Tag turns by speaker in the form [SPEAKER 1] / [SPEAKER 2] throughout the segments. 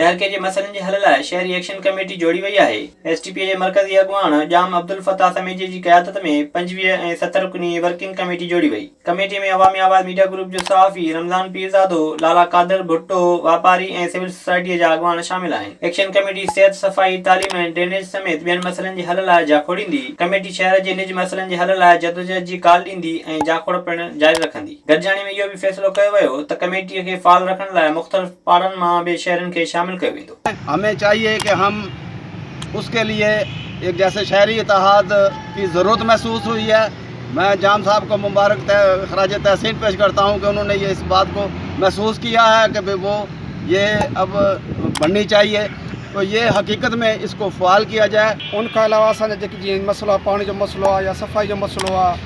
[SPEAKER 1] तहलके जे मसइलनि जे हल लाइ शहरी एक्शन कमेटी जोड़ी वई आहे। एसटीपी जे मरकज़ी अॻुवाण जाम अब्दुल फताह समीजी जी क़यादत में 25 ऐं 70 रुकनी वर्किंग कमेटी जोड़ी वई। कमेटी में अवामी आवाज़ मीडिया ग्रुप जो सहाफ़ी रमज़ान पीरज़ादो, लाला कादर भुट्टो, वापारी ऐं सिविल सोसाइटीअ जा अॻुवान शामिल आहिनि। एक्शन कमेटी सिहत, सफ़ाई, तालीम ऐं ड्रेनेज समेत ॿियनि मसइलनि जे हल लाइ जाखोड़ ॾींदी। कमेटी शहर जे निज मसइलनि जे हल लाइ जदोजहद जी काल ॾींदी ऐं जाखोड़ पिणु जारी रखंदी। गॾिजाणी में इहो बि फ़ैसिलो कयो वियो त कमेटीअ खे फ़ाल रखण लाइ मुख़्तलिफ़ पाड़नि मां ॿिए शहरनि खे शामिल कयो वेंदो।
[SPEAKER 2] हमें चाहिए कि हम उसके लिए एक जैसे शहरी इत्तेहाद की ज़रूरत महसूस हुई है। मैं जाम साहब को मुबारक खराज तहसीन पेश करता हूँ कि उन्होंने ये इस बात को महसूस किया है कि भाई वो ये अब बननी चाहिए, तो ये हकीकत में इसको फ़ाल किया जाए।
[SPEAKER 3] उनका अलावा असांजा जेके जीअं मसइलो आहे, पाणी जो मसइलो आहे या सफ़ाई जो मसइलो आहे,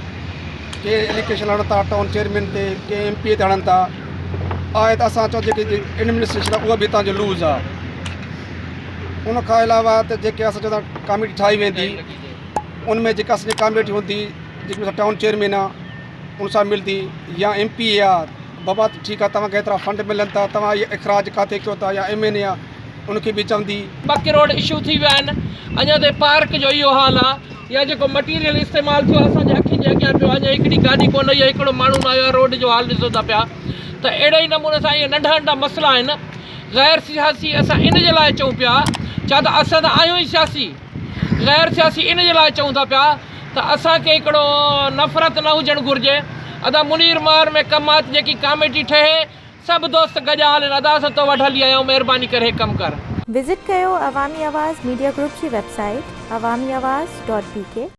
[SPEAKER 3] के एलिगेशन हणनि था टाउन चेयरमैन ते, के MP ते हणनि था, आहे त असां चओ जेकी एडमिनिस्ट्रेशन आहे उहा बि तव्हांजो लूज़ आहे। उनखां अलावा त जेके असां चवंदा कमेटी ठाही वेंदी, उनमें जेका असांजी कमेटी हूंदी जंहिंमें टाउन चेयरमैन आहे उन सां मिलंदी, या MP आहे बाबा ठीकु आहे तव्हांखे एतिरा फंड मिलनि था, तव्हां इहे अख़राज किथे कयो था, या MNA आहे उनखे बि चवंदी।
[SPEAKER 4] बाक़ी रोड इशू थी विया आहिनि, अञा ताईं पार्क जो इहो हाल आहे, या जेको मटीरियल इस्तेमालु थियो असांजे अखियुनि जे अॻियां पियो, अञा हिकिड़ी गाॾी कोन आई आहे, हिकिड़ो माण्हू न आयो आहे, रोड जो हाल ॾिसो था पिया। त अहिड़े ई नमूने सां इहे नंढा नंढा मसइला आहिनि ग़ैर सियासी। असां इन जे लाइ चऊं पिया, छा त असां त आहियूं ई सियासी, ग़ैर सियासी इन जे लाइ चऊं था पिया त असांखे हिकिड़ो नफ़रत न हुजणु घुरिजे। अदा मुनीर मार में कमात जेकी कमेटी ठहे, सभु दोस्त गॾु हलनि, अदा असां तो वटि हली आया आहियूं, महिरबानी करे कमु कर।
[SPEAKER 5] विज़िट कयो अवामी आवाज़ मीडिया ग्रुप जी वेबसाइट awamiawaz.bk।